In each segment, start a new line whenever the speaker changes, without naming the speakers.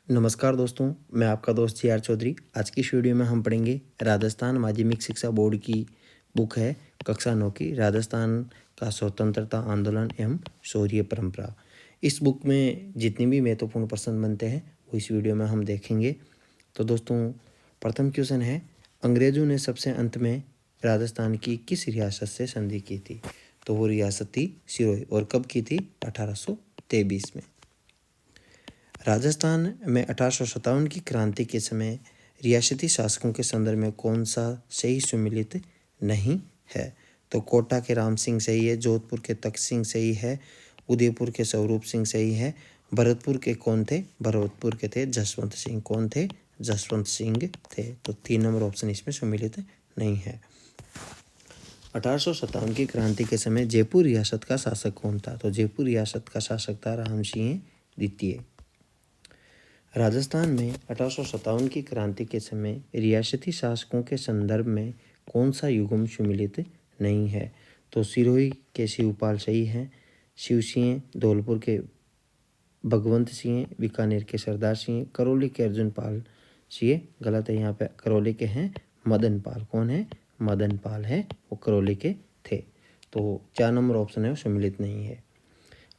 नमस्कार दोस्तों, मैं आपका दोस्त जी.आर. चौधरी। आज की इस वीडियो में हम पढ़ेंगे राजस्थान माध्यमिक शिक्षा बोर्ड की बुक है कक्षा 9 की राजस्थान का स्वतंत्रता आंदोलन एवं शौर्य परंपरा। इस बुक में जितने भी महत्वपूर्ण प्रश्न बनते हैं वो इस वीडियो में हम देखेंगे। तो दोस्तों, प्रथम क्वेश्चन है, अंग्रेजों ने सबसे अंत में राजस्थान की किस रियासत से संधि की थी? तो वो रियासत थी सिरोही। और कब की थी? 1823 में। राजस्थान में 1857 की क्रांति के समय रियासती शासकों के संदर्भ में कौन सा सही सुमिलित नहीं है? तो कोटा के राम सिंह सही है, जोधपुर के तख्त सिंह सही है, उदयपुर के स्वरूप सिंह सही है, भरतपुर के कौन थे? भरतपुर के थे जसवंत सिंह। कौन थे? जसवंत सिंह थे। तो 3 नंबर ऑप्शन इसमें सुमिलित नहीं है। 1857 की क्रांति के समय जयपुर रियासत का शासक कौन था? तो जयपुर रियासत का शासक था राम सिंह द्वितीय। राजस्थान में 1857 की क्रांति के समय रियासती शासकों के संदर्भ में कौन सा युग्म सुमिलित नहीं है? तो सिरोही के शिवपाल सही हैं, शिव सिंह, धौलपुर के भगवंत सिंह, बीकानेर के सरदार सिंह, करौली के अर्जुन पाल सिंह गलत है। यहाँ पे करौली के हैं मदन पाल। कौन है? मदन पाल है, वो करौली के थे। तो 4 नंबर ऑप्शन है वो सुमिलित नहीं है।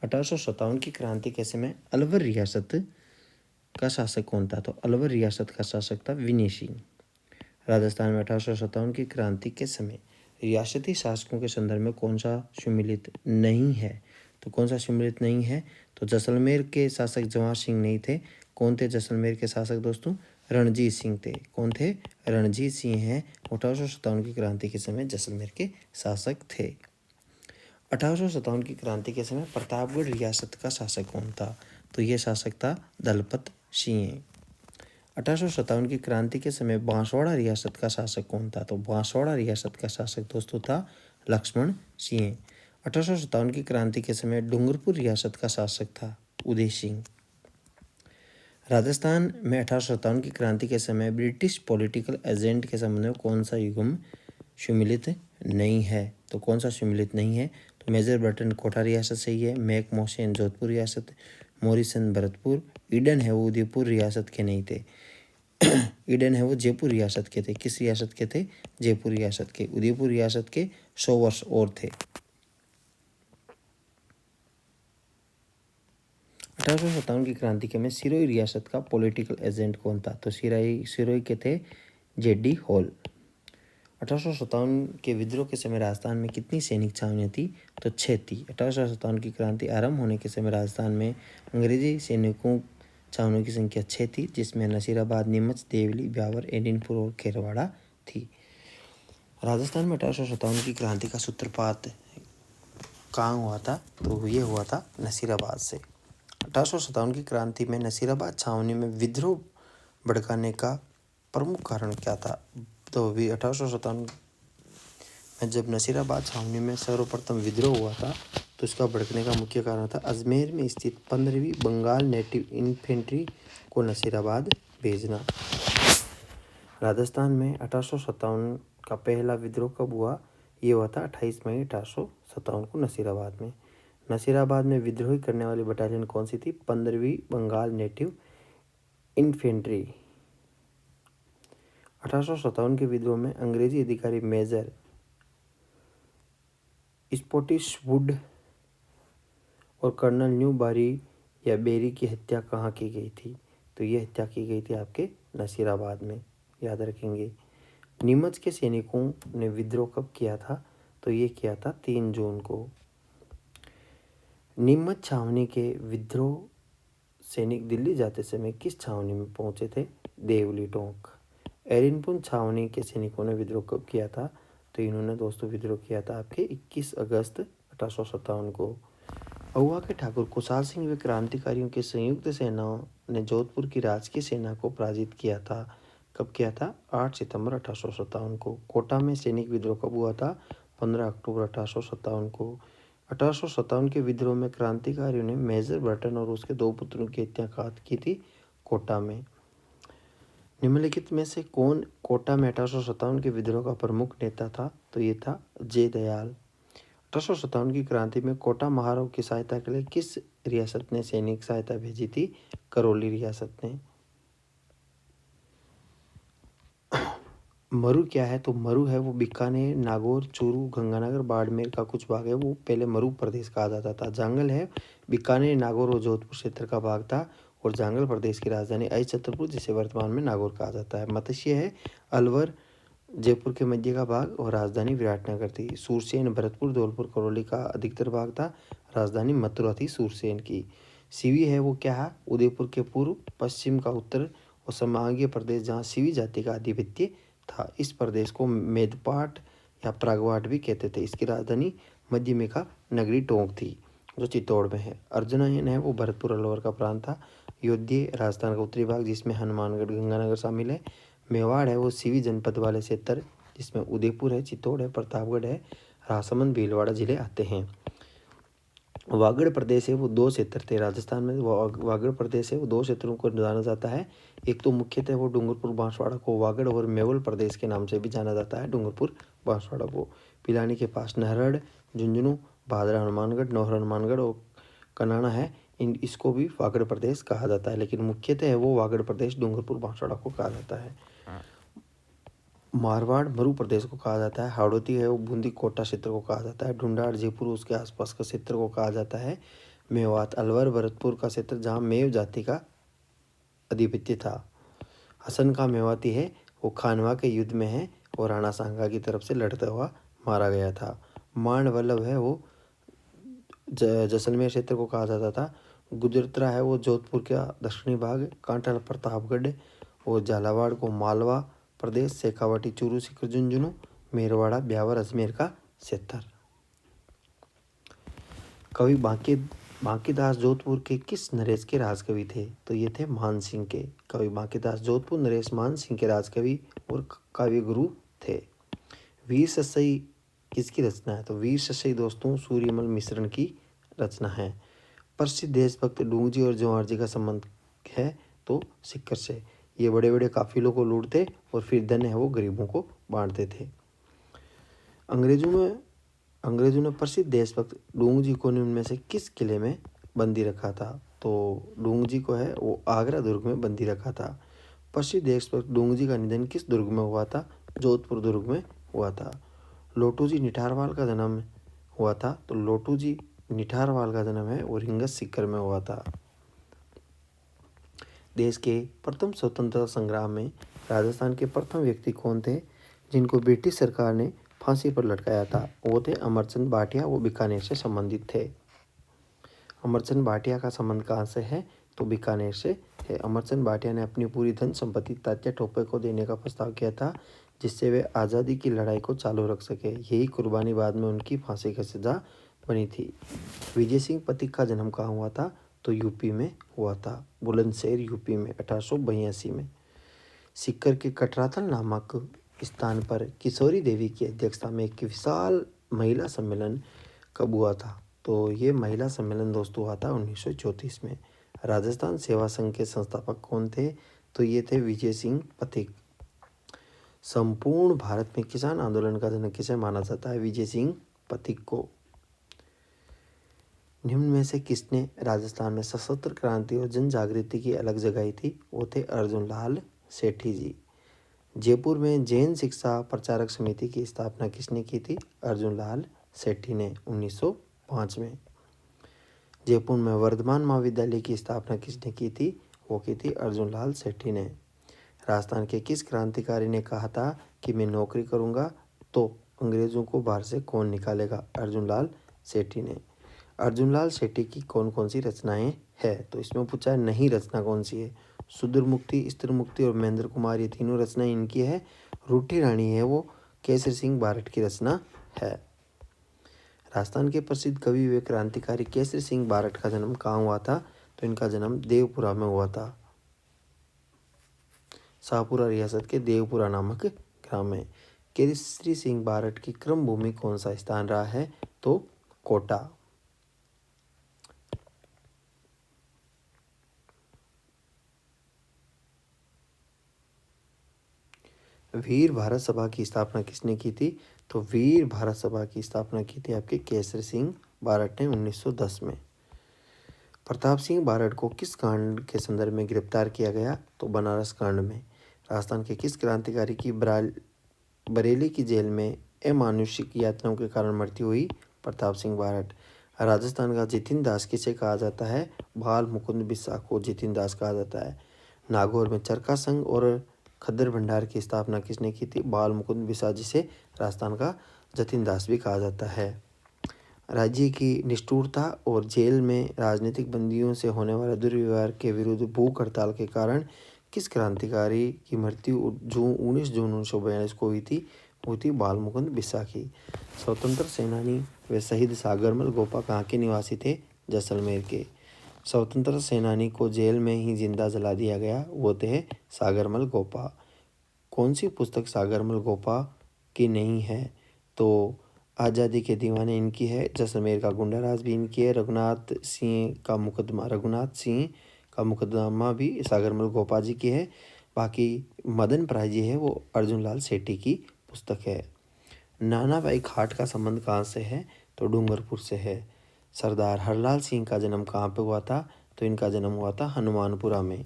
1857 की क्रांति के समय अलवर रियासत का शासक कौन था? तो अलवर रियासत का शासक था विनय सिंह। राजस्थान में 1857 की क्रांति के समय रियासती शासकों के संदर्भ में कौन सा सुमिलित नहीं है? तो कौन सा सुमिलित नहीं है? तो जैसलमेर के शासक जवाहर सिंह नहीं थे। कौन थे जैसलमेर के शासक दोस्तों? रणजीत सिंह थे। कौन थे? रणजीत सिंह हैं। 1857 की क्रांति के समय जैसलमेर के शासक थे। 1857 की क्रांति के समय प्रतापगढ़ रियासत का शासक कौन था? तो ये शासक था दलपत सिंह। 1857 की क्रांति के समय बांसवाड़ा रियासत का शासक कौन था? तो बांसवाड़ा रियासत का शासक दोस्तों था लक्ष्मण सिंह। 1857 की क्रांति के समय डूंगरपुर रियासत का शासक था उदय सिंह। राजस्थान में 1857 की क्रांति के समय ब्रिटिश पॉलिटिकल एजेंट के संबंध में कौन सा युग्म सुमिलित नहीं है? तो कौन सा सुमिलित नहीं है? तो मेजर बर्टन कोटा रियासत सही है, मैक मोहसेन जोधपुर रियासत, मॉरिसन भरतपुर, ईडन है वो उदयपुर रियासत के नहीं थे। ईडन है वो जयपुर रियासत के थे। किस रियासत के थे? जयपुर रियासत के। उदयपुर रियासत के 100 वर्ष और थे। 1857 की क्रांति के में सिरोही रियासत का पॉलिटिकल एजेंट कौन था? तो सिरोही के थे जेडी हॉल। 1857 के विद्रोह के समय राजस्थान में कितनी सैनिक छावनियाँ थी? तो 6 थी। 1857 की क्रांति आरंभ होने के समय राजस्थान में अंग्रेजी सैनिकों छावनियों की संख्या 6 थी, जिसमें नसीराबाद, नीमच, देवली, ब्यावर, एडिनपुर और खेरवाड़ा थी। राजस्थान में 1857 की क्रांति का सूत्रपात कहाँ हुआ था? तो ये हुआ था नसीराबाद से। 1857 की क्रांति में नसीराबाद छावनी में विद्रोह भड़काने का प्रमुख कारण क्या था? तो भी 1857 में जब नसीराबाद छावनी में सर्वप्रथम विद्रोह हुआ था तो इसका भड़कने का मुख्य कारण था अजमेर में स्थित 15वीं बंगाल नेटिव इन्फेंट्री को नसीराबाद भेजना। राजस्थान में 1857 का पहला विद्रोह कब हुआ? ये हुआ था 28 मई 1857 को नसीराबाद में। नसीराबाद में विद्रोह करने वाली बटालियन कौन सी थी? 15वीं बंगाल नेटिव इन्फेंट्री। 1857 के विद्रोह में अंग्रेजी अधिकारी मेजर स्पॉटिशवुड और कर्नल न्यू बारी या बेरी की हत्या कहाँ की गई थी? तो ये हत्या की गई थी आपके नसीराबाद में, याद रखेंगे। नीमच के सैनिकों ने विद्रोह कब किया था? तो ये किया था 3 जून को। नीमच छावनी के विद्रोह सैनिक दिल्ली जाते समय किस छावनी में पहुंचे थे? देवली टोंक। एरिनपुर छावनी के सैनिकों ने विद्रोह कब किया था? तो इन्होंने दोस्तों विद्रोह किया था आपके 21 अगस्त 1857 को। अहुआ के ठाकुर कुशाल सिंह व क्रांतिकारियों की संयुक्त सेनाओं ने जोधपुर की राजकीय सेना को पराजित किया था। कब किया था? 8 सितंबर 1857 को। कोटा में सैनिक विद्रोह कब हुआ था? 15 अक्टूबर 1857 को। 1857 के विद्रोह में क्रांतिकारियों ने मेजर बर्टन और उसके 2 पुत्रों की हत्या की थी कोटा में। निम्नलिखित में से कौन कोटा में 1857 के विद्रोह का प्रमुख नेता था? तो ये था जयदयाल। 1857 की क्रांति में कोटा महाराव की सहायता के लिए किस रियासत ने सैनिक सहायता भेजी थी? करौली रियासत ने। मरु क्या है, तो मरु है वो बीकानेर, नागौर, चूरू, गंगानगर, बाड़मेर का कुछ भाग है, वो पहले मरु प्रदेश कहा जाता था। जांगल है बीकानेर, नागौर और जोधपुर क्षेत्र का भाग था, और जांगल प्रदेश की राजधानी छतरपुर, जिसे वर्तमान में नागौर कहा जाता है। मत्स्य है अलवर, जयपुर के मध्य का भाग, और राजधानी विराटनगर थी। सूरसेन भरतपुर, धौलपुर, करौली का अधिकतर भाग था, राजधानी मथुरा थी सूरसेन की। सीवी है वो क्या है, उदयपुर के पूर्व, पश्चिम का उत्तर और समांगीय प्रदेश, जहाँ सीवी जाति का आधिपत्य था। इस प्रदेश को मेदपाट या प्रागवाट भी कहते थे। इसकी राजधानी मध्यमिका नगरी टोंक थी, जो चित्तौड़ में है। अर्जुनयन है वो भरतपुर अलवर का प्रांत था। योध्य राजस्थान का उत्तरी भाग, जिसमें हनुमानगढ़, गंगानगर शामिल है। मेवाड़ है वो सीवी जनपद वाले क्षेत्र, जिसमें उदयपुर है, चित्तौड़ है, प्रतापगढ़ है, राजसमंद, भीलवाड़ा जिले आते हैं। वागड़ प्रदेश है वो दो क्षेत्र थे राजस्थान में। वागड़ प्रदेश है वो दो क्षेत्रों को जाना जाता है। एक तो मुख्यतः वो डूंगरपुर बांसवाड़ा को वागड़ और मेवल प्रदेश के नाम से भी जाना जाता है, डूंगरपुर बांसवाड़ा को। पिलानी के पास नहरड़, झुंझुनू, भादरा हनुमानगढ़, नौहर हनुमानगढ़ और कनाना है, इसको भी वागड़ प्रदेश कहा जाता है, लेकिन मुख्यतः है वो वागड़ प्रदेश डूंगरपुर बांसवाड़ा को कहा जाता है। मारवाड़ मरु प्रदेश को कहा जाता है। हाड़ौती है वो बूंदी कोटा क्षेत्र को कहा जाता है। ढूंढाड़ जयपुर उसके आसपास का क्षेत्र को कहा जाता है। मेवात अलवर भरतपुर का क्षेत्र, जहाँ मेव जाति का आधिपत्य था। हसन का मेवाती है वो खानवा के युद्ध में है और राणा सांगा की तरफ से लड़ता हुआ मारा गया था। मान वल्लभ है वो जैसलमेर क्षेत्र को कहा जाता था। गुजरतरा है वो जोधपुर का दक्षिणी भाग। कांटल प्रतापगढ़ और झालावाड़ को मालवा प्रदेश। शेखावाटी चूरू सीकर झुंझुनू, मेरवाड़ा ब्यावर अजमेर का क्षेत्र। कवि बांकीदास जोधपुर के किस नरेश के राजकवि थे, तो ये थे मान सिंह के। कवि बांकीदास जोधपुर नरेश मान सिंह के राजकवि और काव्य गुरु थे। वीर ससई किसकी रचना है, तो वीर ससई दोस्तों सूर्यमल मिश्रण की रचना है। प्रसिद्ध देशभक्त डूंगजी और जवाहर जी का संबंध है, तो सिक्कर से। ये बड़े बड़े काफिलों को लूटते और फिर धन है वो गरीबों को बांटते थे। अंग्रेजों ने प्रसिद्ध देशभक्त डूंगजी को उनमें से किस किले में बंदी रखा था, तो डूंगजी को है वो आगरा दुर्ग में बंदी रखा था। प्रसिद्ध देशभक्त डूंगजी का निधन किस दुर्ग में हुआ था, जोधपुर दुर्ग में हुआ था। लोटूजी निठारवाल का जन्म हुआ था, तो लोटूजी निठारवाल का जन्म है वो रिंगस सीकर में हुआ था। देश के प्रथम स्वतंत्रता संग्राम में राजस्थान के प्रथम व्यक्ति कौन थे, जिनको ब्रिटिश सरकार ने फांसी पर लटकाया था, वो थे अमरचंद भाटिया। वो बीकानेर से संबंधित थे। अमरचंद भाटिया का संबंध कहाँ से है, तो बीकानेर से है। अमरचंद भाटिया ने अपनी पूरी धन संपत्ति तात्या टोपे को देने का प्रस्ताव किया था, जिससे वे आज़ादी की लड़ाई को चालू रख सके। यही कुर्बानी बाद में उनकी फांसी की सजा बनी थी। विजय सिंह पथिक का जन्म कहाँ हुआ था, तो यूपी में हुआ था, बुलंदशहर यूपी में 1882 में। सीकर के कटराथल नामक स्थान पर किशोरी देवी की अध्यक्षता में एक विशाल महिला सम्मेलन कब हुआ था, तो ये महिला सम्मेलन दोस्तों हुआ था 1934 में। राजस्थान सेवा संघ के संस्थापक कौन थे, तो ये थे विजय सिंह पथिक। संपूर्ण भारत में किसान आंदोलन का जनक किसे माना जाता है, विजय सिंह पथिक को। निम्न में से किसने राजस्थान में सशस्त्र क्रांति और जन जागृति की अलग जगाई थी, वो थे अर्जुन लाल सेठी जी। जयपुर में जैन शिक्षा प्रचारक समिति की स्थापना किसने की थी, अर्जुन लाल सेठी ने 1905 में। जयपुर में वर्धमान महाविद्यालय की स्थापना किसने की थी, वो की थी अर्जुन लाल सेठी ने। राजस्थान के किस क्रांतिकारी ने कहा था कि मैं नौकरी करूंगा तो अंग्रेजों को बाहर से कौन निकालेगा, अर्जुन लाल सेठी ने। अर्जुन लाल सेठी की कौन कौन सी रचनाएं है, तो इसमें पूछा है नहीं रचना कौन सी है। शूद्र मुक्ति, स्त्री मुक्ति और महेंद्र कुमार, ये तीनों रचनाएं इनकी है। रूठी रानी है वो केसरी सिंह बारठ की रचना है। राजस्थान के प्रसिद्ध कवि व क्रांतिकारी केसरी सिंह बारठ का जन्म कहाँ हुआ था, तो इनका जन्म देवपुरा में हुआ था। शाहपुरा रियासत के देवपुरा नामक ग्राम में। केसरी सिंह बारठ की क्रम भूमि कौन सा स्थान रहा है, तो कोटा। वीर भारत सभा की स्थापना किसने की थी, तो वीर भारत सभा की स्थापना की थी आपके केसरी सिंह बारठ ने 1910 में। प्रताप सिंह बारठ को किस कांड के संदर्भ में गिरफ्तार किया गया, तो बनारस कांड में। राजस्थान के किस क्रांतिकारी की बरेली की जेल में अमानुषिक यातनाओं के कारण मृत्यु हुई। प्रताप सिंह बारठ। राजस्थान का जितिन दास किसे कहा जाता है? बाल मुकुंद बिस्सा को जितिन दास कहा जाता है। नागौर में चरखा संघ और खद्दर भंडार की स्थापना किसने की थी? बाल मुकुंद बिस्सा, जिसे राजस्थान का जतिन दास भी कहा जाता है। राज्य की निष्ठुरता और जेल में राजनीतिक बंदियों से होने वाले दुर्व्यवहार के विरुद्ध भूख हड़ताल के कारण किस क्रांतिकारी की मृत्यु 19 जून 1942 को हुई थी? वो थी बाल मुकुंद बिस्सा की। स्वतंत्र सेनानी व शहीद सागरमल गोपा कहाँ के निवासी थे? जैसलमेर के। स्वतंत्र सेनानी को जेल में ही जिंदा जला दिया गया, वो थे सागरमल गोपा। कौन सी पुस्तक सागरमल गोपा की नहीं है? तो आज़ादी के दीवाने इनकी है। जैसलमेर का गुंडाराज भी इनकी है। रघुनाथ सिंह का मुकदमा भी सागरमल गोपा जी की है। बाकी मदन प्राय जी है वो अर्जुन लाल सेठी की पुस्तक है। नानाभाई खाट का संबंध कहाँ से है? तो डूंगरपुर से है। सरदार हरलाल सिंह का जन्म कहाँ पे हुआ था? तो इनका जन्म हुआ था हनुमानपुरा में।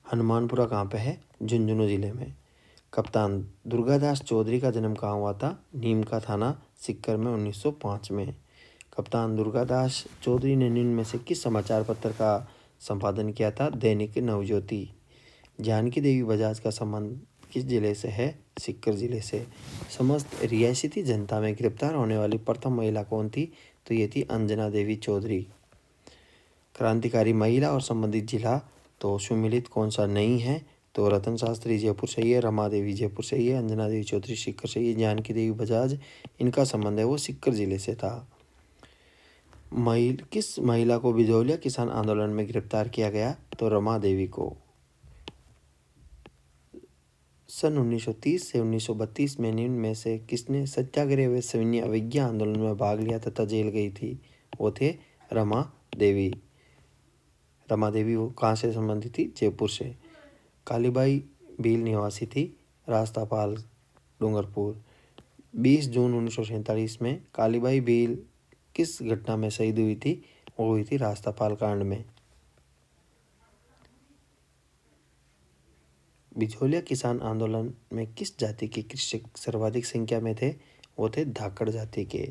हनुमानपुरा कहाँ पे है? झुंझुनू जिले में। कप्तान दुर्गादास चौधरी का जन्म कहाँ हुआ था? नीम का थाना सिक्कर में 1905 में। कप्तान दुर्गादास चौधरी ने निम्न में से किस समाचार पत्र का संपादन किया था? दैनिक नवज्योति। जानकी देवी बजाज का संबंध किस जिले से है? सिक्कर जिले से। समस्त रियासती जनता में गिरफ्तार होने वाली प्रथम महिला कौन थी? तो ये थी अंजना देवी चौधरी। क्रांतिकारी महिला और संबंधित जिला तो सुमिलित कौन सा नहीं है? तो रतन शास्त्री जयपुर से ही है, रमा देवी जयपुर से ही है, अंजना देवी चौधरी सिक्कर से ही है, जानकी देवी बजाज इनका संबंध है वो सिक्कर जिले से था। किस महिला को बिजौलिया किसान आंदोलन में गिरफ्तार किया गया? तो रमा देवी को। सन 1930 से 1932 में निम्न में से किसने सत्याग्रह व सविनय अवज्ञा आंदोलन में भाग लिया तथा जेल गई थी? वो थे रमा देवी। रमा देवी वो कहाँ से संबंधित थी? जयपुर से। कालीबाई भील निवासी थी रास्तापाल डूंगरपुर। 20 जून 1947 में कालीबाई भील किस घटना में शहीद हुई थी? वो हुई थी रास्तापाल कांड में। बिजौलिया किसान आंदोलन में किस जाति के कृषक सर्वाधिक संख्या में थे? वो थे धाकड़ जाति के।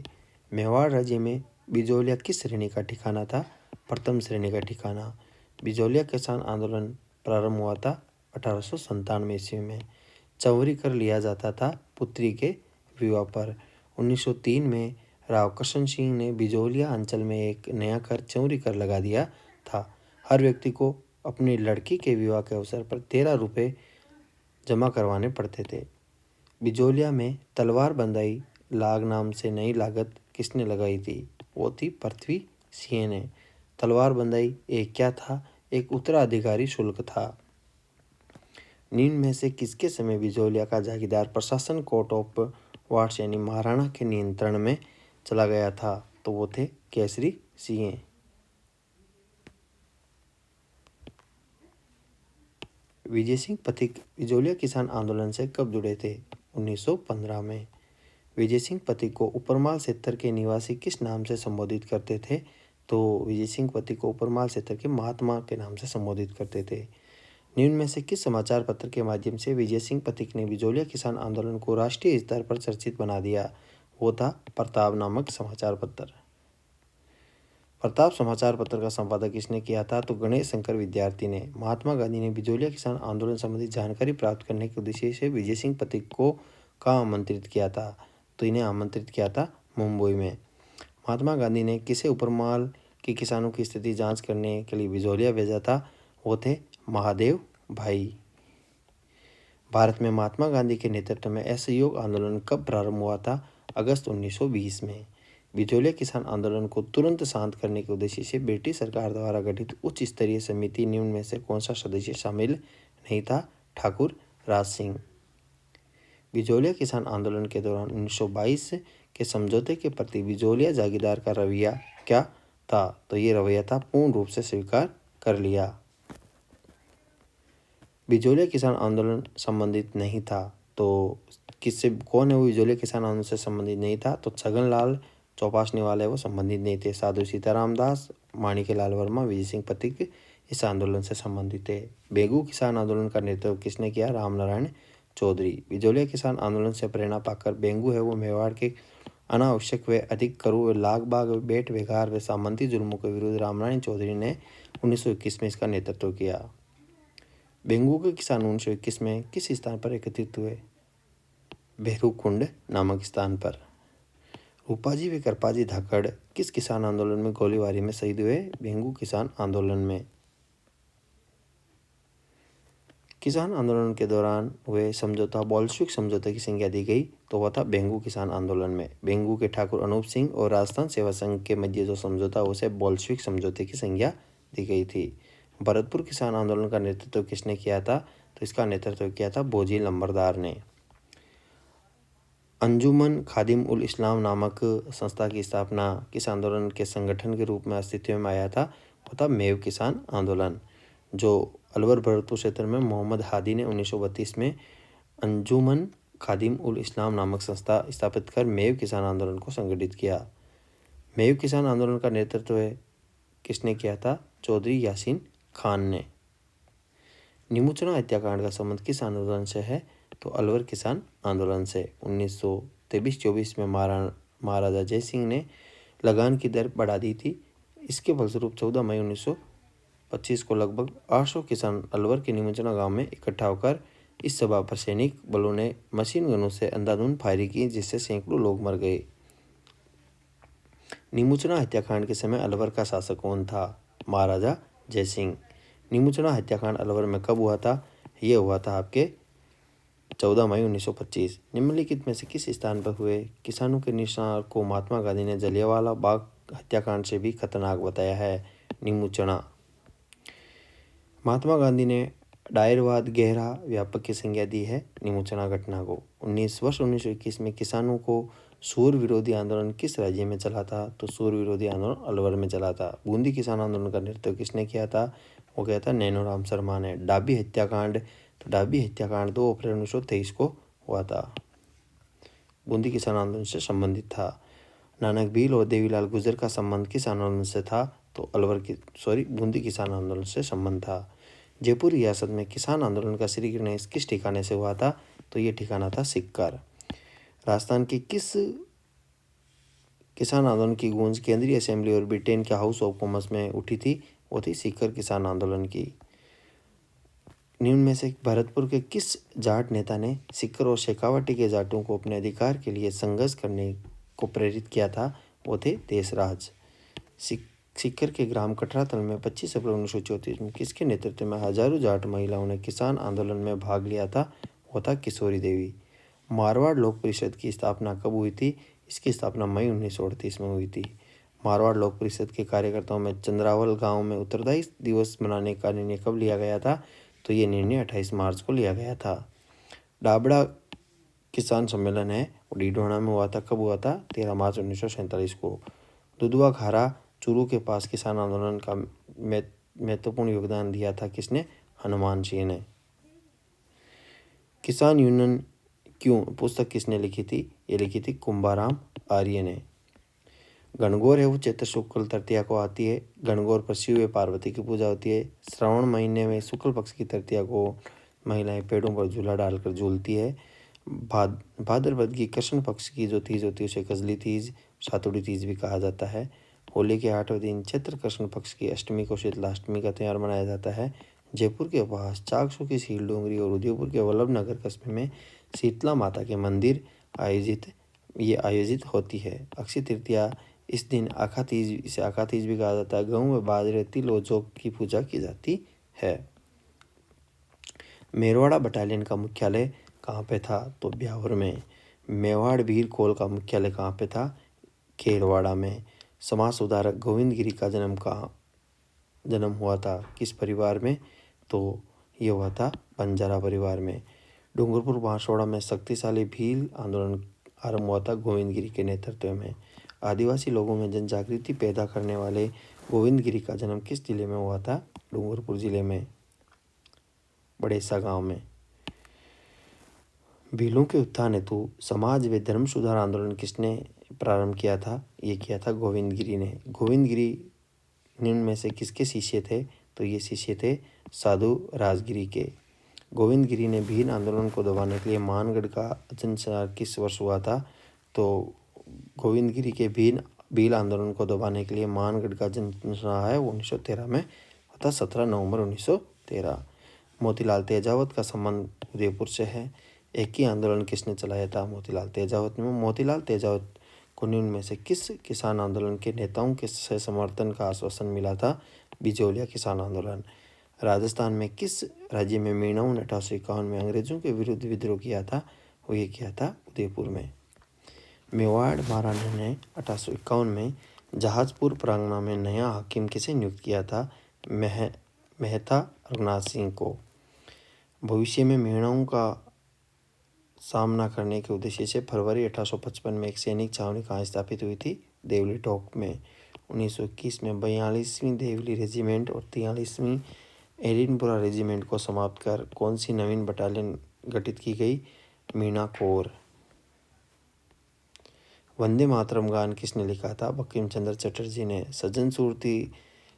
मेवाड़ राज्य में बिजौलिया किस श्रेणी का ठिकाना था? प्रथम श्रेणी का ठिकाना। बिजौलिया किसान आंदोलन प्रारंभ हुआ था 1897 ईस्वी में। चौरी कर लिया जाता था पुत्री के विवाह पर। 1903 में राव कृष्ण सिंह ने बिजौलिया अंचल में एक नया कर चौरी कर लगा दिया था। हर व्यक्ति को अपनी लड़की के विवाह के अवसर पर 13 रुपये जमा करवाने पड़ते थे। बिजौलिया में तलवार बंदाई लाग नाम से नई लागत किसने लगाई थी? वो थी पृथ्वी सिंह ने। तलवार बंदाई एक क्या था? एक उत्तराधिकारी शुल्क था। निम्न में से किसके समय बिजौलिया का जागीरदार प्रशासन कोर्ट ऑफ वार्ड्स यानी महाराणा के नियंत्रण में चला गया था? तो वो थे केसरी सिंह। विजय सिंह पथिक बिजौलिया किसान आंदोलन से कब जुड़े थे? 1915 में। विजय सिंह पथिक को उपरमाल क्षेत्र के निवासी किस नाम से संबोधित करते थे? तो विजय सिंह पथिक को उपरमाल क्षेत्र के महात्मा के नाम से संबोधित करते थे। निम्न में से किस समाचार पत्र के माध्यम से विजय सिंह पथिक ने बिजौलिया किसान आंदोलन को राष्ट्रीय स्तर पर चर्चित बना दिया? वो था प्रताप नामक समाचार पत्र। प्रताप समाचार पत्र का संपादक किसने किया था? तो गणेश शंकर विद्यार्थी ने। महात्मा गांधी ने बिजौलिया किसान आंदोलन संबंधी जानकारी प्राप्त करने के उद्देश्य से विजय सिंह पथिक को कहाँ आमंत्रित किया था? तो इन्हें आमंत्रित किया था मुंबई में। महात्मा गांधी ने किसे उपरमाल के किसानों की स्थिति जांच करने के लिए बिजौलिया भेजा था? वो थे महादेव भाई। भारत में महात्मा गांधी के नेतृत्व में असहयोग आंदोलन कब प्रारंभ हुआ था? अगस्त 1920 में। बिजौलिया किसान आंदोलन को तुरंत शांत करने के उद्देश्य से ब्रिटिश सरकार द्वारा गठित उच्च स्तरीय समिति निम्न में से कौन सा सदस्य शामिल नहीं था? ठाकुर राज सिंह। बिजौलिया किसान आंदोलन के दौरान 1922 के समझौते के प्रति बिजौलिया जागीरदार का रवैया क्या था? तो ये रवैया था पूर्ण रूप से स्वीकार कर लिया। बिजौलिया किसान आंदोलन संबंधित नहीं था तो किससे कौन है वो बिजौलिया किसान आंदोलन से संबंधित नहीं था? तो छगनलाल चौपासने वाले वो संबंधित नहीं थे। साधु सीताराम दास, माणिक्यलाल वर्मा, विजय सिंह पथिक इस आंदोलन से संबंधित थे। बेगू किसान आंदोलन का नेतृत्व किसने किया? रामनारायण चौधरी। बिजौलिया किसान आंदोलन से प्रेरणा पाकर बेंगू है वो मेवाड़ के अनावश्यक व अधिक करू व लाग बाग व बेट वेगार व सामंती जुल्मों के विरुद्ध रामरानी चौधरी ने 1921 में इसका नेतृत्व किया। बेंगू के किसान 1921 में किस स्थान पर एकत्रित हुए? भेरूकुंड नामक स्थान पर। रूपाजी व कृपाजी धाकड़ किस किसान आंदोलन में गोलीबारी में शहीद हुए? बेंगू किसान आंदोलन में। किसान आंदोलन के दौरान हुए समझौता बोल्शेविक समझौते की संज्ञा दी गई तो वह था बेंगू किसान आंदोलन में। बेंगू के ठाकुर अनूप सिंह और राजस्थान सेवा संघ के मध्य जो समझौता उसे बोल्शेविक समझौते की संज्ञा दी गई थी। भरतपुर किसान आंदोलन का नेतृत्व किसने किया था? तो इसका नेतृत्व किया था बोजी लंबरदार ने। अंजुमन खादिम उल इस्लाम नामक संस्था की स्थापना किस आंदोलन के संगठन के रूप में अस्तित्व में आया था? वो था मेव किसान आंदोलन, जो अलवर भरतपुर क्षेत्र में मोहम्मद हादी ने 1932 में अंजुमन खादिम उल इस्लाम नामक संस्था स्थापित कर मेव किसान आंदोलन को संगठित किया। मेव किसान आंदोलन का नेतृत्व किसने किया था? चौधरी यासीन खान ने। नीमूचना हत्याकांड का संबंध किस आंदोलन से है? तो अलवर किसान आंदोलन से। 1923-24 में महाराजा जय सिंह ने लगान की दर बढ़ा दी थी। इसके फलस्वरूप 14 मई 1925 को लगभग 800 किसान अलवर के नीमूचना गांव में इकट्ठा होकर इस सभा पर सैनिक बलों ने मशीन गनों से अंधाधुंध फायरिंग की, जिससे सैकड़ों लोग मर गए। नीमूचना हत्याकांड के समय अलवर का शासक कौन था? महाराजा जय सिंह। नीमूचना हत्याकांड अलवर में कब हुआ था? यह हुआ था आपके 14 मई 1925। निम्नलिखित में से किस स्थान पर हुए किसानों के निशान को महात्मा गांधी ने जलियांवाला बाग हत्याकांड से भी खतरनाक बताया है? नीमूचना। महात्मा गांधी ने डायरवाद गहरा व्यापक की संज्ञा दी है नीमूचना घटना को। 1921 में किसानों को सूर विरोधी आंदोलन किस राज्य में चला था? तो सूर विरोधी आंदोलन अलवर में चला था। बूंदी किसान आंदोलन का नेतृत्व किसने किया था? वो किया था नैनोराम शर्मा ने। डाबी हत्याकांड, तो डाबी हत्याकांड 2 अप्रैल 1923 को हुआ था। बूंदी किसान आंदोलन से संबंधित था। नानक भील और देवीलाल गुर्जर का संबंध किस आंदोलन से था? तो बूंदी किसान आंदोलन से संबंध था। जयपुर रियासत में किसान आंदोलन का श्री गणेश किस ठिकाने से हुआ था? तो ये ठिकाना था सिक्कर। राजस्थान की किस किसान आंदोलन की गूंज केंद्रीय असेंबली और ब्रिटेन के हाउस ऑफ कॉमन्स में उठी थी? वो थी सीकर किसान आंदोलन की। निम्न में से भरतपुर के किस जाट नेता ने सीकर और शेखावटी के जाटों को अपने अधिकार के लिए संघर्ष करने को प्रेरित किया था? वो थे देशराज। सीकर के ग्राम कटरातल में 25 अप्रैल 1934 में किसके नेतृत्व में हजारों जाट महिलाओं ने किसान आंदोलन में भाग लिया था? वो था किशोरी देवी। मारवाड़ लोक परिषद की स्थापना कब हुई थी? इसकी स्थापना मई 1938 में हुई थी। मारवाड़ लोक परिषद के कार्यकर्ताओं में चंद्रावल गांव में उत्तरदायी दिवस मनाने का निर्णय कब लिया गया था? तो ये निर्णय 28 मार्च को लिया गया था। डाबड़ा किसान सम्मेलन है वो डीडोना में हुआ था। कब हुआ था? 13 मार्च 1947 को। दुधवा खारा चूरू के पास किसान आंदोलन का महत्वपूर्ण योगदान दिया था किसने? हनुमान सिंह ने। किसान यूनियन क्यों पुस्तक किसने लिखी थी? ये लिखी थी कुंभाराम आर्य ने। गणगौर है वो चैत्र शुक्ल तृतीया को आती है। गणगौर पर शिव व पार्वती की पूजा होती है। श्रावण महीने में शुक्ल पक्ष की तृतीया को महिलाएं पेड़ों पर झूला डालकर झूलती है। भाद्रपद की कृष्ण पक्ष की जो तीज होती है उसे कजली तीज, सातुड़ी तीज भी कहा जाता है। होली के 8वें दिन चैत्र कृष्ण पक्ष की अष्टमी को शीतलाष्टमी का त्यौहार मनाया जाता है। जयपुर के पास चाकसू की सील डोंगरी और उदयपुर के वल्लभनगर कस्बे में शीतला माता के मंदिर आयोजित होती है। अक्षय तृतीया इस दिन आखा तीज, इसे आखा तीज भी कहा जाता है। गेहूं व बाजरे, तिल और जौ की पूजा की जाती है। मेरवाड़ा बटालियन का मुख्यालय कहाँ पे था? तो ब्यावर में। मेवाड़ वीर कोल का मुख्यालय कहाँ पे था? खेरवाड़ा में। समाज सुधारक गोविंद गिरी का जन्म हुआ था किस परिवार में? तो ये हुआ था बंजारा परिवार में। डूंगरपुर बांसवाड़ा में शक्तिशाली भील आंदोलन आरंभ हुआ था गोविंद गिरी के नेतृत्व में। आदिवासी लोगों में जन जागृति पैदा करने वाले गोविंद गिरी का जन्म किस जिले में हुआ था? डूंगरपुर जिले में, बड़ेसा गांव में। भीलों के उत्थान हेतु समाज व धर्म सुधार आंदोलन किसने प्रारंभ किया था? ये किया था गोविंद गिरी ने। गोविंद गिरी निम्न में से किसके शिष्य थे? तो ये शिष्य थे साधु राजगिरी के। गोविंद गिरी ने भील आंदोलन को दबाने के लिए मानगढ़ का जनसंचार किस वर्ष हुआ था? तो गोविंद गिरी के भील आंदोलन को दबाने के लिए मानगढ़ का जनसंचार है वो 1913 में होता, 17 नवंबर 1913। मोतीलाल तेजावत का संबंध उदयपुर से है। एक ही आंदोलन किसने चलाया था? मोतीलाल तेजावत ने। मोतीलाल तेजावत को निम्न में से किस किसान आंदोलन के नेताओं के से समर्थन का आश्वासन मिला था? बिजोलिया किसान आंदोलन। राजस्थान में किस राज्य में मीणाओं ने 1851 में अंग्रेजों के विरुद्ध विद्रोह किया था? वो ये किया था उदयपुर में। मेवाड़ महाराणा ने 1851 में जहाजपुर प्रांगण में नया हाकिम किसे नियुक्त किया था? मेहता रघुनाथ सिंह को। भविष्य में मीणाओं का सामना करने के उद्देश्य से फरवरी 1855 में एक सैनिक छावनी कहाँ स्थापित हुई थी? देवली टोक में। 1921 में 42वीं देवली रेजिमेंट और 43वीं एडिनबरा रेजिमेंट को समाप्त कर कौन सी नवीन बटालियन गठित की गई? मीना कोर। वंदे मातरम गान किसने लिखा था? बंकिम चंद्र चटर्जी ने।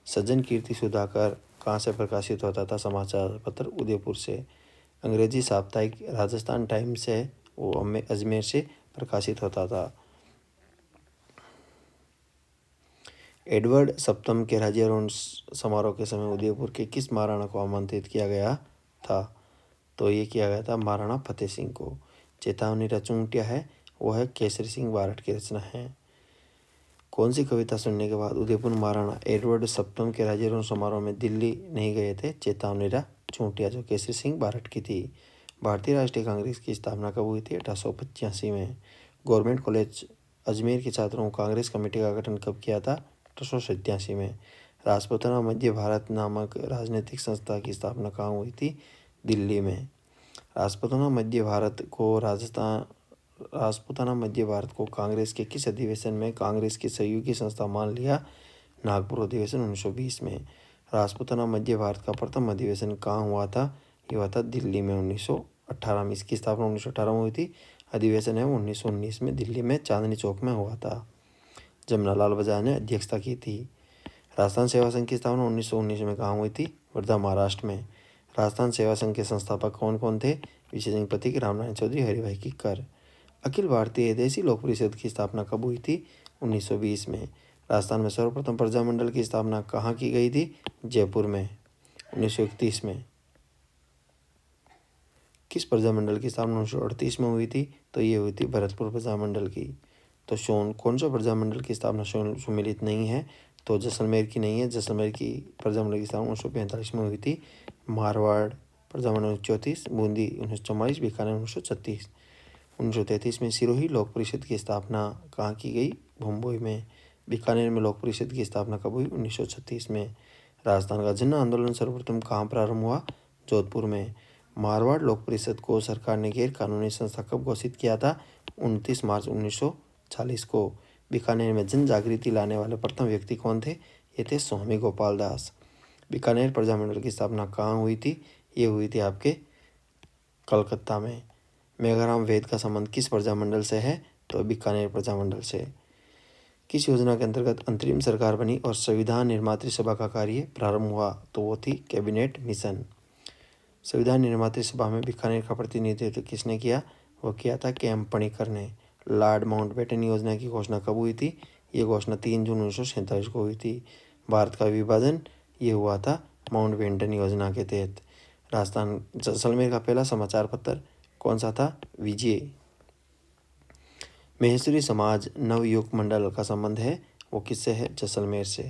सज्जन कीर्ति सुधाकर कहाँ से प्रकाशित होता था? समाचार पत्र उदयपुर से। अंग्रेजी साप्ताहिक राजस्थान टाइम्स है वो अजमेर से प्रकाशित होता था। एडवर्ड सप्तम के राज्यारोहण समारोह के समय उदयपुर के किस महाराणा को आमंत्रित किया गया था? तो ये किया गया था महाराणा फतेह सिंह को। चेतावनी रचूंटिया है वो है केसरी सिंह बारठ की रचना है। कौन सी कविता सुनने के बाद उदयपुर महाराणा एडवर्ड सप्तम के राज्यारोहण समारोह में दिल्ली नहीं गए थे? चेतावनी चूंटिया, जो केसरी सिंह बारठ की थी। भारतीय राष्ट्रीय कांग्रेस की स्थापना कब हुई थी? 1885 में। गवर्नमेंट कॉलेज अजमेर के छात्रों को कांग्रेस कमेटी का गठन कब किया था? 1887 में। राजपूताना मध्य भारत नामक राजनीतिक संस्था की स्थापना कहाँ हुई थी? दिल्ली में। राजपूताना मध्य भारत को कांग्रेस के किस अधिवेशन में कांग्रेस की सहयोगी संस्था मान लिया? नागपुर अधिवेशन 1920 में। राजपूताना मध्य भारत का प्रथम अधिवेशन कहाँ हुआ था? ये हुआ था दिल्ली में 1918 में। इसकी स्थापना 1918 में हुई थी। अधिवेशन है 1919 में दिल्ली में चांदनी चौक में हुआ था। जमनालाल बजाज ने अध्यक्षता की थी। राजस्थान सेवा संघ की स्थापना 1919 में कहाँ हुई थी? वर्धा, महाराष्ट्र में। राजस्थान सेवा संघ के संस्थापक कौन कौन थे? विशेषज्ञ प्रतीक, रामनारायण चौधरी, हरिभाई किक्कर। अखिल भारतीय देसी लोक परिषद की स्थापना कब हुई थी? 1920 में। राजस्थान में सर्वप्रथम प्रजामंडल की स्थापना कहाँ की गई थी? जयपुर में, 1931 में। किस प्रजामंडल की स्थापना 1938 में हुई थी? तो ये हुई थी भरतपुर प्रजामंडल की। तो कौन सा प्रजामंडल की स्थापना सुमेलित नहीं है? तो जैसलमेर की नहीं है। जैसलमेर की प्रजामंडल की स्थापना 1945 में हुई थी। मारवाड़ प्रजामंडल 1934, बूंदी 1944, बीकानेर 1936। 1933 में सिरोही लोक परिषद की स्थापना कहाँ की गई? भोम्बोई में। बीकानेर में लोक परिषद की स्थापना कब हुई? 1936 में। राजस्थान का जन आंदोलन सर्वप्रथम कहाँ प्रारंभ हुआ? जोधपुर में। मारवाड़ लोक परिषद को सरकार ने गैर कानूनी संस्था कब घोषित किया था? 29 मार्च 1940 को। बीकानेर में जन जागृति लाने वाले प्रथम व्यक्ति कौन थे? ये थे स्वामी गोपाल दास। बीकानेर प्रजामंडल की स्थापना कहाँ हुई थी? ये हुई थी आपके कलकत्ता में। मेघाराम वेद का संबंध किस प्रजामंडल से है? तो बीकानेर प्रजामंडल से। किस योजना के अंतर्गत अंतरिम सरकार बनी और संविधान निर्मात्री सभा का कार्य प्रारंभ हुआ? तो वो थी कैबिनेट मिशन। संविधान निर्मात्री सभा में बीकानेर का प्रतिनिधित्व किसने किया? वो किया था के.एम. पणिकर ने। लॉर्ड माउंटबेटन योजना की घोषणा कब हुई थी? ये घोषणा 3 जून 1947 को हुई थी। भारत का विभाजन ये हुआ था माउंटबेटन योजना के तहत। राजस्थान जैसलमेर का पहला समाचार पत्र कौन सा था? विजय। महेश्वरी समाज नवयुग मंडल का संबंध है वो किससे है? जैसलमेर से।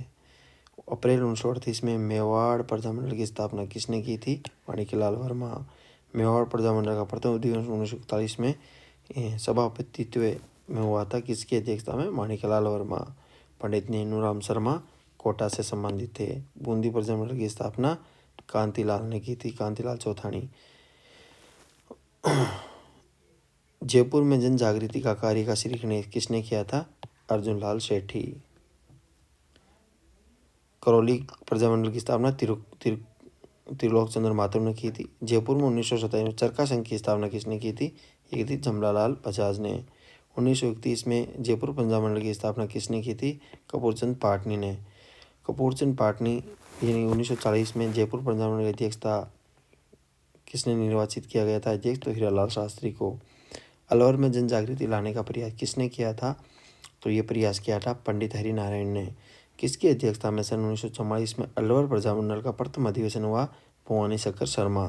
अप्रैल 1938 में मेवाड़ प्रजामंडल की स्थापना किसने की थी? माणिक्यलाल वर्मा। मेवाड़ प्रजामंडल का प्रथम अधिवेशन 1941 में सभापतित्व में हुआ था। किसकी अध्यक्षता में? माणिक्यलाल वर्मा। पंडित नेनूराम शर्मा कोटा से संबंधित थे। बूंदी प्रजामंडल की स्थापना कांतिलाल ने की थी, कांतिलाल चौथानी। जयपुर में जन जागृति का कार्य का श्री किसने किया था? अर्जुन लाल सेठी। करौली प्रजामंडल की स्थापना त्रिलोक चंद्र माथुर ने की थी। जयपुर में 1927 में चरखा संघ की स्थापना किसने की थी? ये की थी जमनालाल बजाज ने। 1931 में जयपुर प्रजामंडल की स्थापना किसने की थी? कपूरचंद पाटनी ने। कपूरचंद पाटनी यानी 1940 में जयपुर प्रजामंडल की अध्यक्षता किसने निर्वाचित किया गया था अध्यक्ष? तो हीरालाल शास्त्री को। अलवर में जन जागृति लाने का प्रयास किसने किया था? तो ये प्रयास किया था पंडित हरिनारायण ने। किसकी अध्यक्षता में सन 1944 में अलवर प्रजामंडल का प्रथम अधिवेशन हुआ? भवानी शंकर शर्मा।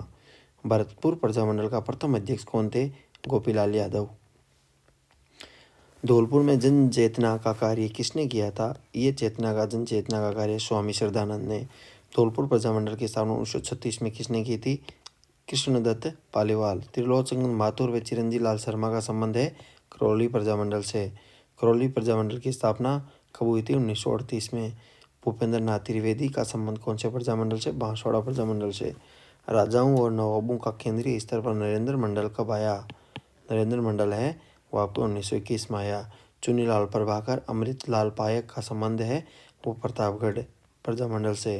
भरतपुर प्रजामंडल का प्रथम अध्यक्ष कौन थे? गोपीलाल यादव। धौलपुर में जन चेतना का कार्य किसने किया था? ये जन चेतना का कार्य स्वामी श्रद्धानंद ने। धौलपुर प्रजामंडल की स्थापना 1936 में किसने की थी? कृष्णदत्त पालीवाल। त्रिलोचन माथुर व चिरंजी लाल शर्मा का संबंध है करौली प्रजामंडल से। करौली प्रजामंडल की स्थापना कब हुई थी? 1938 में। भूपेंद्र नाथ त्रिवेदी का संबंध कौन से प्रजामंडल से? बांसवाड़ा प्रजामंडल से। राजाओं और नवाबों का केंद्रीय स्तर पर नरेंद्र मंडल कब आया? नरेंद्र मंडल है वो आपको 1921 में आया। चुनीलाल प्रभाकर अमृतलाल पायक का संबंध है वो प्रतापगढ़ प्रजामंडल से।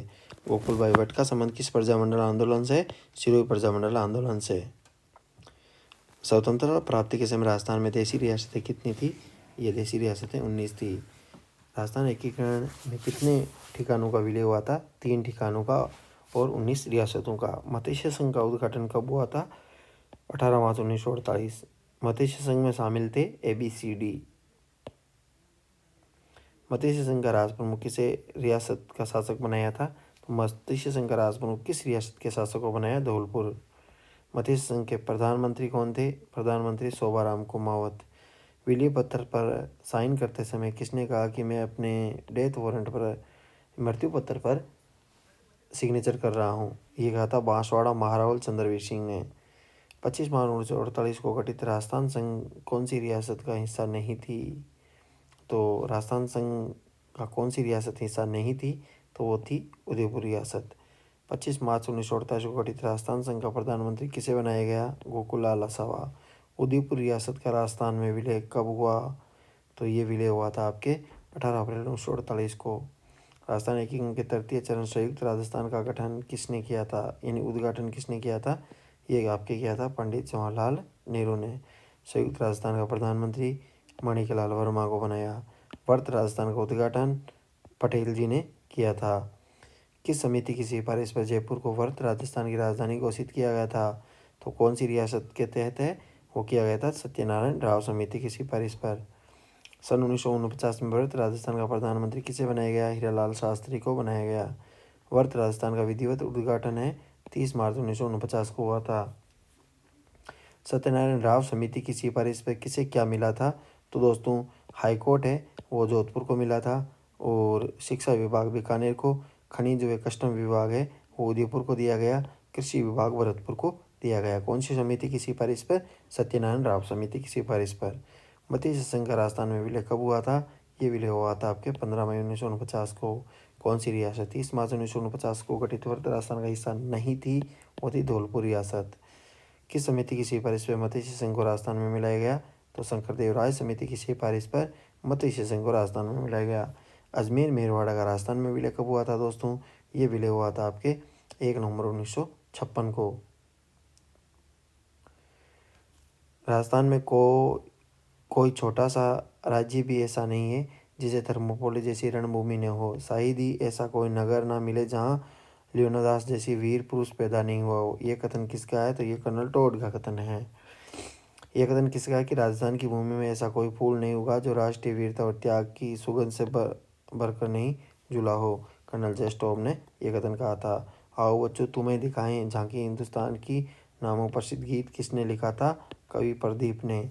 गोकुल भाई भट्ट का संबंध किस प्रजामंडल आंदोलन से? सिरोही प्रजामंडल आंदोलन से। स्वतंत्रता प्राप्ति के समय राजस्थान में देशी रियासतें कितनी थी? ये देशी रियासतें 19 थी। राजस्थान एकीकरण में कितने ठिकानों का विलय हुआ था? 3 ठिकानों का और 19 रियासतों का। मत्स्य संघ का उद्घाटन कब हुआ था? 18 मार्च 1948। मत्स्य संघ में शामिल थे ABCD। मत्स्य संघ का राज प्रमुख किसे रियासत का शासक बनाया था? तो मत्स्य संघ का राज प्रमुख किस रियासत के शासक को बनाया? धौलपुर। मत्स्य संघ के प्रधानमंत्री कौन थे? प्रधानमंत्री शोभाराम कुमावत। विलय पत्र पर साइन करते समय किसने कहा कि मैं अपने डेथ वारंट पर, मृत्यु पत्र पर सिग्नेचर कर रहा हूँ? ये कहा था बांसवाड़ा महारावल चंद्रवीर सिंह ने। 25 मार्च 1948 को गठित राजस्थान संघ कौन सी रियासत का हिस्सा नहीं थी? तो राजस्थान संघ का कौन सी रियासत हिस्सा नहीं थी? तो वो थी उदयपुर रियासत। 25 मार्च 1948 को गठित राजस्थान संघ का प्रधानमंत्री किसे बनाया गया? गोकुललाल आसावा। उदयपुर रियासत का राजस्थान में विलय कब हुआ? तो ये विलय हुआ था आपके 18 अप्रैल 1948 को। राजस्थान एकीकरण के तृतीय चरण संयुक्त राजस्थान का गठन किसने किया था? यानी उद्घाटन किसने किया था? ये आपके किया था पंडित जवाहरलाल नेहरू ने। संयुक्त राजस्थान का प्रधानमंत्री माणिक्यलाल वर्मा को बनाया। वर्त राजस्थान का उद्घाटन पटेल जी ने किया था। किस समिति की सिफारिश पर जयपुर को वर्त राजस्थान की राजधानी घोषित किया गया था? तो कौन सी रियासत के तहत है? वो किया गया था सत्यनारायण राव समिति की सिफारिश पर। सन 1949 में वर्त राजस्थान का प्रधानमंत्री किसे बनाया गया? हीरालाल शास्त्री को बनाया गया। वर्त राजस्थान का विधिवत उद्घाटन है 30 मार्च 1949 को हुआ था। सत्यनारायण राव समिति की सिफारिश पर किसे क्या मिला था? तो दोस्तों हाईकोर्ट है वो जोधपुर को मिला था, और शिक्षा विभाग बीकानेर को, खनिज व कस्टम विभाग है वो उदयपुर को दिया गया, कृषि विभाग भरतपुर को दिया गया। कौन सी समिति की सिफारिश पर? सत्यनारायण राव समिति की सिफारिश पर। मत्स्य संघ का राजस्थान में विलय कब हुआ था? ये विलय हुआ था आपके 15 मई 1949 को। कौन सी रियासत? 30 मार्च 1949 को गठित वर्त राजस्थान का हिस्सा नहीं थी, वो थी धौलपुर रियासत। किस समिति की सिफारिश पर मत्स्य संघ को राजस्थान में मिलाया गया? तो शंकरदेव राय समिति की सिफारिश पर मत्स्य संघ को राजस्थान में मिलाया गया। अजमेर मेरवाड़ा का राजस्थान में विलय कब हुआ था दोस्तों? ये विलय हुआ था आपके 1 नवंबर 1956 को। राजस्थान में कोई छोटा सा राज्य भी ऐसा नहीं है जिसे थर्मोपोल जैसी रणभूमि न हो। शायद ही ऐसा कोई नगर ना मिले जहाँ लियोनादास जैसी वीर पुरुष पैदा नहीं हुआ हो। ये कथन किसका है? तो ये कर्नल टोड का कथन है। यह कथन किसका है? कि राजस्थान की भूमि में ऐसा कोई फूल नहीं उगा जो राष्ट्रीय वीरता और त्याग की सुगंध से भरकर नहीं झूला हो। कर्नल जेस्टॉप ने यह कथन कहा था। आओ बच्चों तुम्हें दिखाएं झांकी हिंदुस्तान की नामों प्रसिद्ध गीत किसने लिखा था? कवि प्रदीप ने।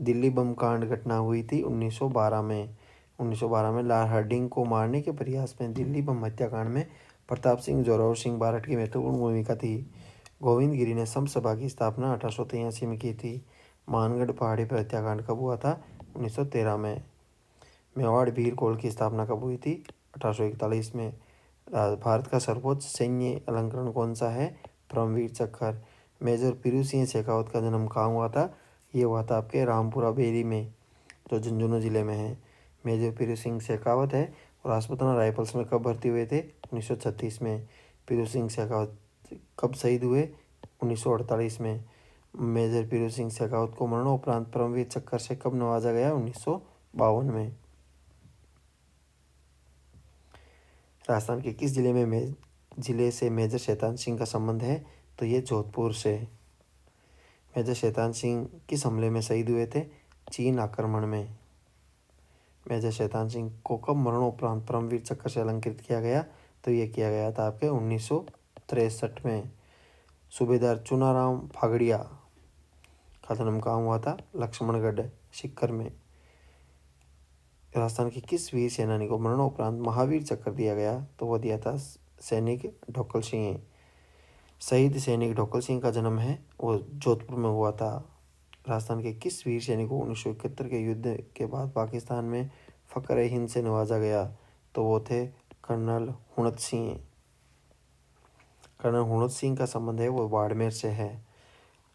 दिल्ली बम कांड घटना हुई थी 1912 में। 1912 में लॉर्ड हार्डिंग को मारने के प्रयास में दिल्ली बम हत्याकांड में प्रताप सिंह जोरावर सिंह बारठ की महत्वपूर्ण भूमिका थी। गोविंद गिरी ने सम सभा की स्थापना 1883 में की थी। मानगढ़ पहाड़ी पर हत्याकांड कब हुआ था? 1913 में। मेवाड़ वीर कोल की स्थापना कब हुई थी? 1841 में। भारत का सर्वोच्च सैन्य अलंकरण कौन सा है? परमवीर चक्र। मेजर पीरू सिंह शेखावत का जन्म कहाँ हुआ था? ये हुआ था आपके रामपुरा बेरी में, जो झुंझुनू जिले में है। मेजर पीरू सिंह शेखावत है और राजपूताना राइफल्स में कब भर्ती हुए थे? 1936 में। पीरू सिंह शेखावत कब शहीद हुए? 1948 में। मेजर पीरू सिंह शेखावत को मरणोपरांत परमवीर चक्र से कब नवाजा गया? 1952 में। राजस्थान के किस जिले से मेजर शैतान सिंह का संबंध है? तो ये जोधपुर से। मेजर शैतान सिंह किस हमले में शहीद हुए थे? चीन आक्रमण में। मेजर शैतान सिंह को कब मरणोपरांत परमवीर चक्र से अलंकृत किया गया? तो ये किया गया था आपके 1963 में। सूबेदार चुनाराम फागड़िया का जन्म कहाँ हुआ था? लक्ष्मणगढ़ सीकर में। राजस्थान के किस वीर सेनानी को मरणोपरांत महावीर चक्र दिया गया? तो वह दिया था सैनिक ढोकल सिंह। शहीद सैनिक ढोकल सिंह का जन्म है वो जोधपुर में हुआ था। राजस्थान के किस वीर सैनिक को 1971 के युद्ध के बाद पाकिस्तान में फ़ख्र हिंद से नवाजा गया? तो वो थे कर्नल हुणत सिंह। कर्नल हुणत सिंह का संबंध है वो बाड़मेर से है।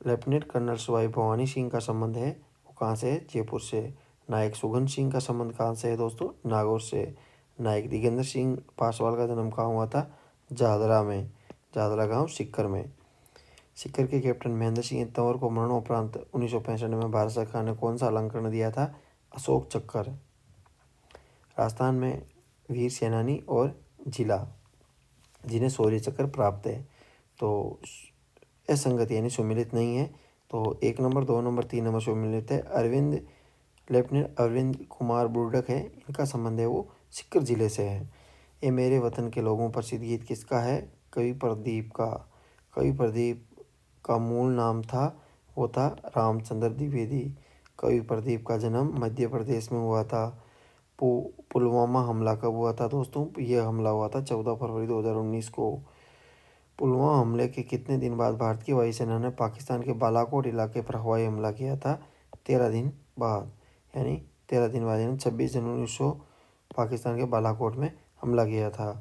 लेफ्टिनेंट कर्नल सवाई भवानी सिंह का संबंध है वो कहाँ से है? जयपुर से। नायक सुगन सिंह का संबंध कहाँ से है दोस्तों? नागौर से। नायक दिगेंद्र सिंह पासवाल का जन्म कहाँ हुआ था? जादरा में। जादरा गांव सीकर में। सीकर के कैप्टन महेंद्र सिंह तंवर को मरणोपरांत 1965 में भारत सरकार ने कौन सा अलंकरण दिया था? अशोक चक्र। राजस्थान में वीर सेनानी और जिला जिन्हें शौर्य चक्र प्राप्त है तो असंगति यानी सुमिलित नहीं है। तो 1 नंबर 2 नंबर 3 नंबर सुमिलित है। लेफ्टिनेंट अरविंद कुमार बुर्डक है, इनका संबंध है वो सीकर जिले से है। ये मेरे वतन के लोगों प्रसिद्ध गीत किसका है? कवि प्रदीप का। कवि प्रदीप का मूल नाम था वो था रामचंद्र द्विवेदी। कवि प्रदीप का जन्म मध्य प्रदेश में हुआ था। पुलवामा हमला कब हुआ था दोस्तों? ये हमला हुआ था 14 फरवरी 2019 को। पुलवामा हमले के कितने दिन बाद भारत की वायुसेना ने पाकिस्तान के बालाकोट इलाके पर हवाई हमला किया था? 13 दिन बाद, यानी 13 दिन बाद यानी 26 जनवरी 1900 पाकिस्तान के बालाकोट में हमला किया था।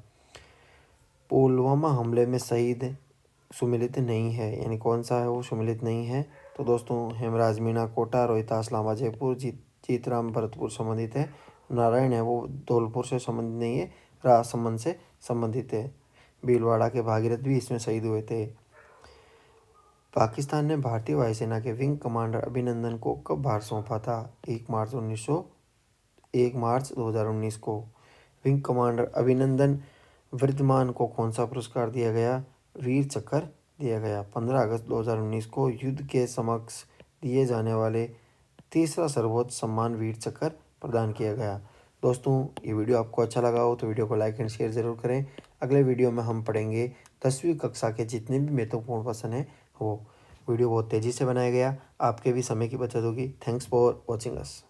पुलवामा हमले में शहीद सुमिलित नहीं है, यानी कौन सा है वो सुमिलित नहीं है? तो दोस्तों हेमराज मीणा कोटा, रोहितास लांबा जयपुर, जीतराम भरतपुर संबंधित है। नारायण है वो धौलपुर से संबंधित नहीं है, राजसमंद से संबंधित है। भीलवाड़ा के भागीरथ भी इसमें शहीद हुए थे। पाकिस्तान ने भारतीय वायुसेना के विंग कमांडर अभिनंदन को कब भार सौंपा था? 1 मार्च 2019 को। विंग कमांडर अभिनंदन वर्धमान को कौन सा पुरस्कार दिया गया? वीर चक्र दिया गया। 15 अगस्त 2019 को युद्ध के समक्ष दिए जाने वाले तीसरा सर्वोच्च सम्मान वीर चक्र प्रदान किया गया। दोस्तों ये वीडियो आपको अच्छा लगा हो तो वीडियो को लाइक एंड शेयर ज़रूर करें। अगले वीडियो में हम पढ़ेंगे 10वीं कक्षा के जितने भी महत्वपूर्ण प्रश्न हैं वो। वीडियो बहुत तेज़ी से बनाया गया, आपके भी समय की बचत होगी। Thanks for watching us.